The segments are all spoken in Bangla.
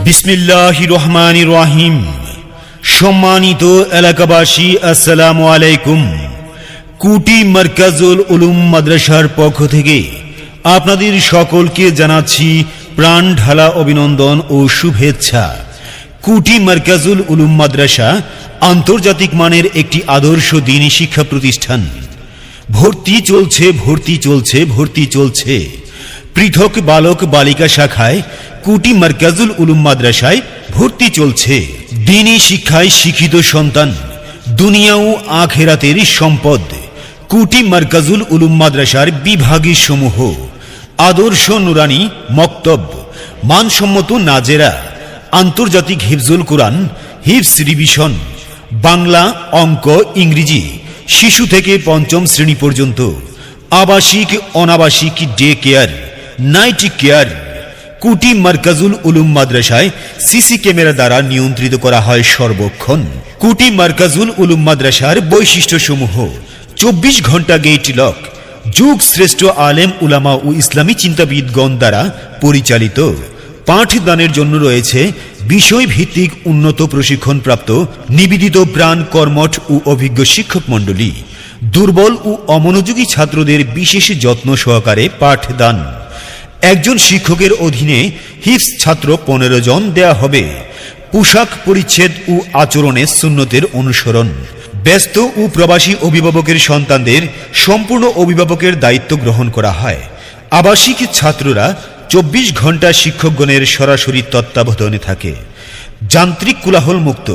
বিসমিল্লাহির রহমানির রহিম। সম্মানিত এলাকাবাসী, আসসালামু আলাইকুম। কুটি মারকাজুল উলুম মাদ্রাসার পক্ষ থেকে আপনাদের সকলকে জানাচ্ছি প্রাণ ঢালা অভিনন্দন ও শুভেচ্ছা। কুটি মারকাজুল উলুম মাদ্রাসা আন্তর্জাতিক মানের একটি আদর্শ দ্বীনী শিক্ষা প্রতিষ্ঠান। ভর্তি চলছে। পৃথক বালক বালিকা শাখায় কুটি মারকাজুল উলুম মাদ্রাসায় ভর্তি চলছে। দ্বীনী শিক্ষায় শিক্ষিত সন্তান দুনিয়া ও আখিরাতের সম্পদ। কুটি মারকাজুল উলুম মাদ্রাসার বিভাগীয় সমূহ: আদর্শ নুরানি মক্তব, মানসম্মত নাজেরা, আন্তর্জাতিক হিফজুল কোরআন, হিফজ রিভিশন, বাংলা, অঙ্ক, ইংরেজি, শিশু থেকে পঞ্চম শ্রেণী পর্যন্ত, আবাসিক অনাবাসিক ডে কেয়ার, নাইট কেয়ার। কুটি মারকাজুল উলুম মাদ্রাসায় সিসি ক্যামেরা দ্বারা নিয়ন্ত্রিত করা হয় সর্বক্ষণ। কুটি মারকাজুল উলুম মাদ্রাসার বৈশিষ্ট্য সমূহ: 24 ঘন্টা গেট লক, যুগ শ্রেষ্ঠ আলেম উলামা ও ইসলামী চিন্তাবিদগণ দ্বারা পরিচালিত। পাঠদানের জন্য রয়েছে বিষয় ভিত্তিক উন্নত প্রশিক্ষণপ্রাপ্ত নিবেদিত প্রাণ কর্মঠ ও অভিজ্ঞ শিক্ষক মণ্ডলী। দুর্বল ও অমনোযোগী ছাত্রদের বিশেষ যত্ন সহকারে পাঠদান। একজন শিক্ষকের অধীনে হিফজ ছাত্র 15 জন দেয়া হবে। পোশাক পরিচ্ছেদ ও আচরণে সুন্নতের অনুসরণ। ব্যস্ত ও প্রবাসী অভিভাবকের সন্তানদের সম্পূর্ণ অভিভাবকের দায়িত্ব গ্রহণ করা হয়। আবাসিক ছাত্ররা 24 ঘন্টা শিক্ষকগণের সরাসরি তত্ত্বাবধানে থাকে। যান্ত্রিক কোলাহল মুক্ত,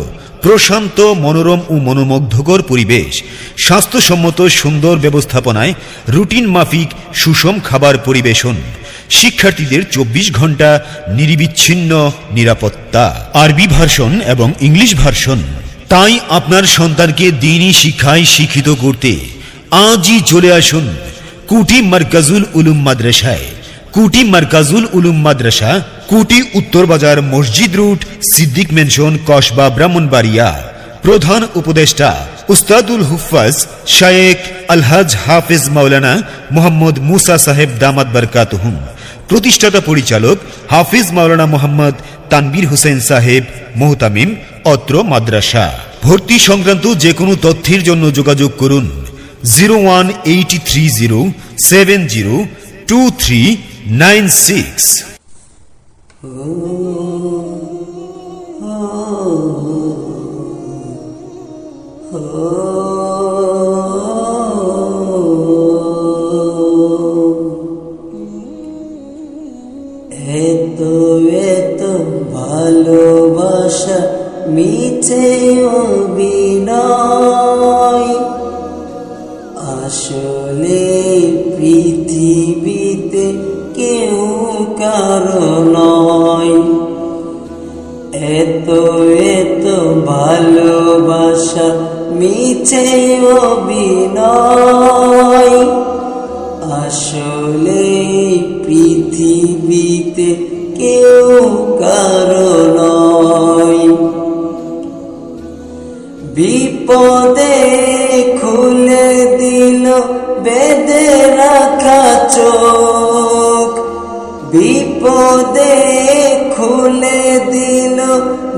প্রশান্ত, মনোরম ও মনোমুগ্ধকর পরিবেশ, স্বাস্থ্যসম্মত সুন্দর ব্যবস্থাপনায় রুটিন মাফিক সুষম খাবার পরিবেশন, শিক্ষার্থীদের 24 ঘন্টা নিরবিচ্ছিন্ন নিরাপত্তা। আরবি ভার্সন এবং ইংলিশ ভার্সন। তাই আপনার সন্তানকে দ্বীনী শিক্ষায় শিক্ষিত করতে আজই চলে আসুন কুটি মারকাজুল উলুম মাদ্রাসায়। কুটি মারকাজুল উলুম মাদ্রাসা, কুটি উত্তর বাজার, মসজিদ রুট, সিদ্দিক মেনশন, কসবা, ব্রাহ্মণবাড়িয়া। প্রধান উপদেষ্টা উস্তাদুল হুফাজ শায়েখ আলহাজ হাফেজ মাওলানা মোহাম্মদ মুসা সাহেব দামাত বরকাতুহুম। প্রতিষ্ঠাতা পরিচালক হাফিজ মাওলানা মোহাম্মদ তানবীর হোসেন সাহেব মোহতামিম, অত্র মাদ্রাসা। ভর্তি সংক্রান্ত যে কোনো তথ্যের জন্য যোগাযোগ করুন 01830702396। এতো ভালোবাসা মিছে অভিনয়, আসলে পৃথিবীতে কেউ কারো নয়। এতো ভালোবাসা মিছে অভিনয়, আসলে পৃথিবীতে কেউ কারো নয়। বিপদে খুলে দিল বেঁধে রাখা চোখ, বিপদে খুলে দিল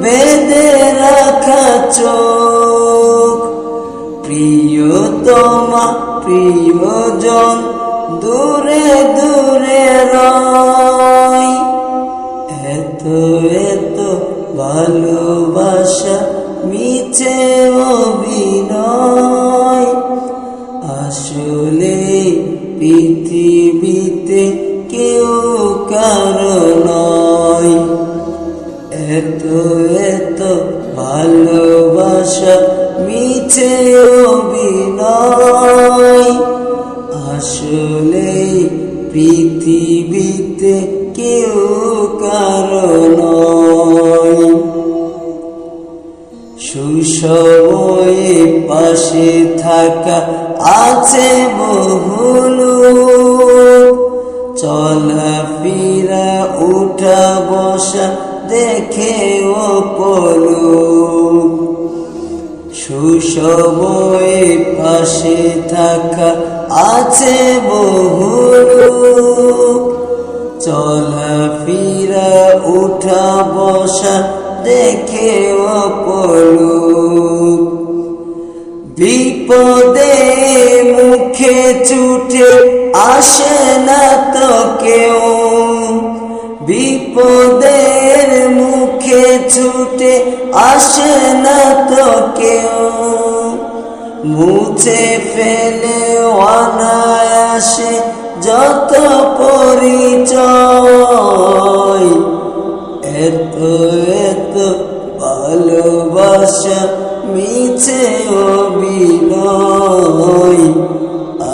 বেঁধে রাখা চোখ। প্রিয়তমা প্রিয়জন দূরে দূরে রয়। এতো ভালোবাসা মিছে অভিনয়, আসলে পৃথিবীতে কেউ কারো নয়। এতো ভালোবাসা মিছে অভিনয়, আসলে পৃথিবীতে কেউ কারো নয়। সুসময়ে পাশে থাকা আছে বহু লোক, চলাফেরা উঠা বসা দেখে ও পলক। সুসময়ে পাশে থাকা আছে বহু লোক, চলাফেরা উঠা বসা দেখে অপলক বিপদে মুখে ছুটে আসে না তো কেউ বিপদের মুখে ছুটে আসে না তো কেউ মুছে ফেলে অনায়াসে যত পরিচয় এত এত ভালোবাসা মিছে অভিনয়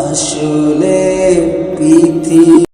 আসলে পৃথিবী